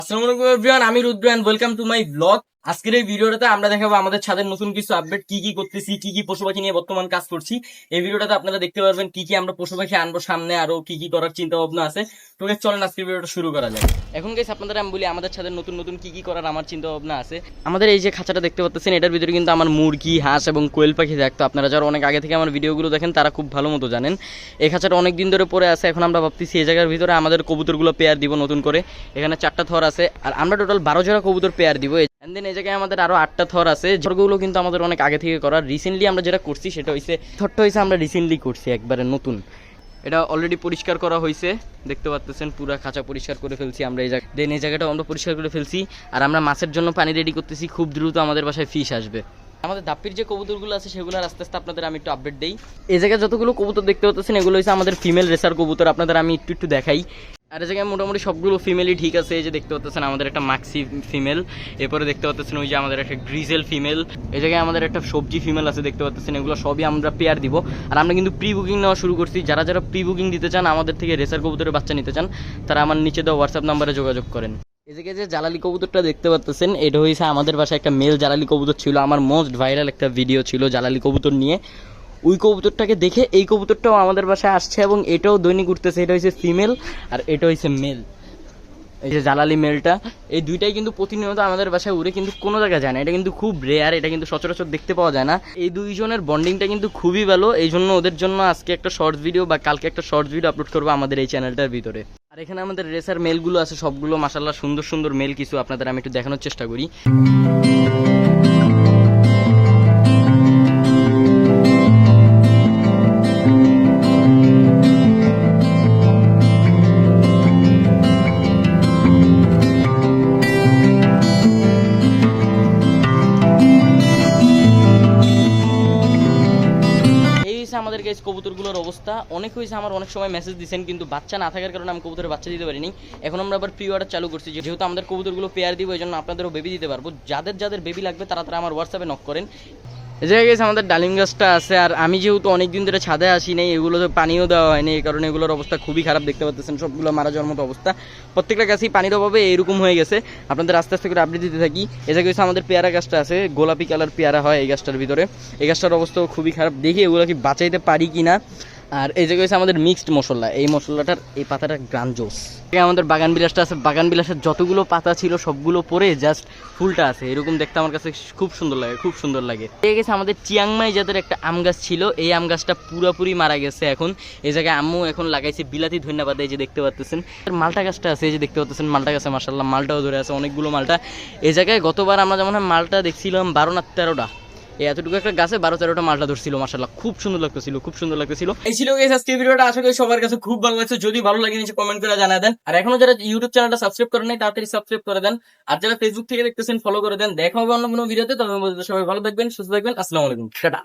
আসসালামু আলাইকুম এভরিওয়ান, আমি Rudra and welcome to my blog. আজকের এই ভিডিওটাতে আমরা দেখাবো আমাদের ছাদের নতুন কিছু আপডেট, কি কি করতেছি, কি কি পশু পাখি নিয়ে বর্তমান কাজ করছি। এই ভিডিওটাতে আপনারা দেখতে পারবেন কি কি আমরা পশু পাখি আনবো সামনে, আরো কি কি করার চিন্তা ভাবনা আছে। তো guys, চলেন আজকের ভিডিওটা শুরু করা যায়। এখন গাইস আপনাদের আমি বলি আমাদের ছাদের নতুন নতুন কি কি করার আমার চিন্তা ভাবনা আছে। আমাদের এই যে খাঁচাটা দেখতে পাচ্ছেন, এটার ভিতরে কিন্তু আমার মুরগি, হাঁস এবং কোয়েল পাখি থাকতো। আপনারা যারা অনেক আগে থেকে আমার ভিডিওগুলো দেখেন তারা খুব ভালো মতো জানেন। এই খাঁচাটা অনেক দিন ধরে পড়ে আছে। এখন আমরা ভাবতেছি এই জায়গার ভিতরে আমাদের কবুতরগুলো পেয়ার দিব নতুন করে। এখানে 4টা থর আছে আর আমরা টোটাল 12 জোড়া কবুতর পেয়ার দিব। এন্ড দেন এই জায়গায় আমাদের আরো 8টা থর আছে। থরগুলো কিন্তু আমাদের অনেক আগে থেকে করা। রিসেন্টলি আমরা যেটা করছি সেটা হইছে, থরটা হইছে আমরা রিসেন্টলি করছি, একবারে নতুন। এটা অলরেডি পরিষ্কার করা হয়েছে, দেখতে পাচ্ছেন পুরা খাঁচা পরিষ্কার করে ফেলছি আমরা। এই জায়গা দেন এই জায়গাটাও আমরা পরিষ্কার করে ফেলছি। আর আমরা মাছের জন্য পানি রেডি করতেছি, খুব দ্রুত আমাদের বাসায় ফিশ আসবে। আমাদের দাপ্পির যে কবুতরগুলো আছে সেগুলো আস্তে আস্তে আপনাদের আমি একটু আপডেট দিই। এই জায়গায় যতগুলো কবুতর দেখতে পাচ্ছেন এগুলো হচ্ছে আমাদের ফিমেল রেসার কবুতর। আপনাদের আমি একটু একটু দেখাই। আর এই জায়গায় মোটামুটি সবগুলো ফিমেলই ঠিক আছে। এই যে দেখতে পাচ্ছেন আমাদের একটা মাক্সি ফিমেল, এরপরে দেখতে পাচ্ছেন ওই যে আমাদের একটা গ্রিজেল ফিমেল, এই জায়গায় আমাদের একটা সবজি ফিমেল আছে দেখতে পাচ্ছেন। এগুলো সবই আমরা পেয়ার দিব। আর আমরা কিন্তু প্রি বুকিং নেওয়া শুরু করছি। যারা যারা প্রি বুকিং দিতে চান, আমাদের থেকে রেসার কবুতরের বাচ্চা নিতে চান, তারা আমার নিচে দেওয়া হোয়াটসঅ্যাপ নাম্বারে যোগাযোগ করেন। এই জায়গায় যে জালালি কবুতরটা দেখতে পাচ্ছেন, এটা হয়েছে আমাদের বাসায় একটা মেল জালালি কবুতর ছিল। আমার মোস্ট ভাইরাল একটা ভিডিও ছিল জালালি কবুতর নিয়ে। ওই কবুতরটাকে দেখে এই কবুতরটাও আমাদের বাসায় আসছে এবং এটাও দৈনিক উঠতেছে। এটা হচ্ছে ফিমেল আর এটা হচ্ছে মেল। এই যে জালালি মেলটা, এই দুইটাই কিন্তু প্রতিনিয়ত আমাদের বাসায় উড়ে, কিন্তু কোনো জায়গায় যায় না। এটা কিন্তু খুব রেয়ার, এটা কিন্তু সচরাচর দেখতে পাওয়া যায় না। এই দুইজনের বন্ডিংটা কিন্তু খুবই ভালো। এই জন্য ওদের জন্য আজকে একটা শর্টস ভিডিও বা কালকে একটা শর্টস ভিডিও আপলোড করবো আমাদের এই চ্যানেলটার ভিতরে। আর এখানে আমাদের রেসার মেলগুলো আছে, সবগুলো মাশাআল্লাহ সুন্দর সুন্দর মেল। কিছু আপনাদের আমি একটু দেখানোর চেষ্টা করি। আমাদের গাইস কবুতরগুলোর অবস্থা অনেক হয়েছে। আমার অনেক সময় মেসেজ দিচ্ছেন, কিন্তু বাচ্চা না থাকার কারণে আমি কবুতরের বাচ্চা দিতে পারিনি। এখন আমরা আবার প্রি অর্ডার চালু করছি, যেহেতু আমাদের কবুতরগুলো পেয়ার দিব, এই জন্য আপনাদেরও বেবি দিতে পারবো। যাদের যাদের বেবি লাগবে তারা তারা আমার হোয়াটসঅ্যাপে নক করেন। এই জায়গায় গেছে আমাদের ডালিম গাছটা আছে। আর আমি যেহেতু অনেকদিন ধরে ছাদে আসি নাই, এগুলোতে পানিও দেওয়া হয়নি, এই কারণে এগুলোর অবস্থা খুবই খারাপ। দেখতে পাচ্ছেন সবগুলো মারা যাওয়ার মতো অবস্থা। প্রত্যেকটা গাছই পানির অভাবে এরকম হয়ে গেছে। আপনাদের আস্তে আস্তে করে আপডেট দিতে থাকি। এই জায়গায় হচ্ছে আমাদের পেয়ারা গাছটা আছে, গোলাপি কালার পেয়ারা হয় এই গাছটার ভিতরে। এই গাছটার অবস্থাও খুবই খারাপ, দেখি এগুলো কি বাঁচাইতে পারি কিনা। আর এই জায়গায় হচ্ছে আমাদের মিক্সড মশলা, এই মশলাটার এই পাতাটা গ্রানজোস। আমাদের বাগান বিলাসটা আছে, বাগান বিলাসের যতগুলো পাতা ছিল সবগুলো পরে জাস্ট ফুলটা আছে। এরকম দেখতে আমার কাছে খুব সুন্দর লাগে, খুব সুন্দর লাগে। এই গেছে আমাদের চিয়াংমাই জাতের একটা আম গাছ ছিল, এই আম গাছটা পুরোপুরি মারা গেছে। এখন এই জায়গায় আম্মু এখন লাগাইছে বিলাতি ধন্যবাদ। এই যে দেখতে পাচ্ছেন মালটা গাছটা আছে, এই যে দেখতে পাচ্ছেন মালটা গাছে মাশাআল্লাহ মালটাও ধরে আছে, অনেকগুলো মালটা। এই জায়গায় গতবার আমরা যেমন মালটা দেখছিলাম 12 না 13টা, এতটুকু একটা গাছে 12-13টা মালটা ধরছিল। মাশাআল্লাহ খুব সুন্দর লাগতেছিল, খুব সুন্দর লাগতেছিল। এই ছিল গাইস আজকের ভিডিওটা। আশা করি সবার কাছে খুব ভালো লাগছে। যদি ভালো লাগে নিচে কমেন্ট করে জানিয়ে দেন। আর এখনো যারা ইউটিউব চ্যানেলটা সাবস্ক্রাইব করেন নাই তাড়াতাড়ি সাবস্ক্রাইব করে দেন। আর যারা ফেসবুক থেকে দেখতেছেন ফলো করে দেন। দেখা হবে অন্য কোনো ভিডিওতে। তবে সবাই ভালো থাকবেন, সুস্থ থাকবেন। আসসালামু আলাইকুম, টাটা।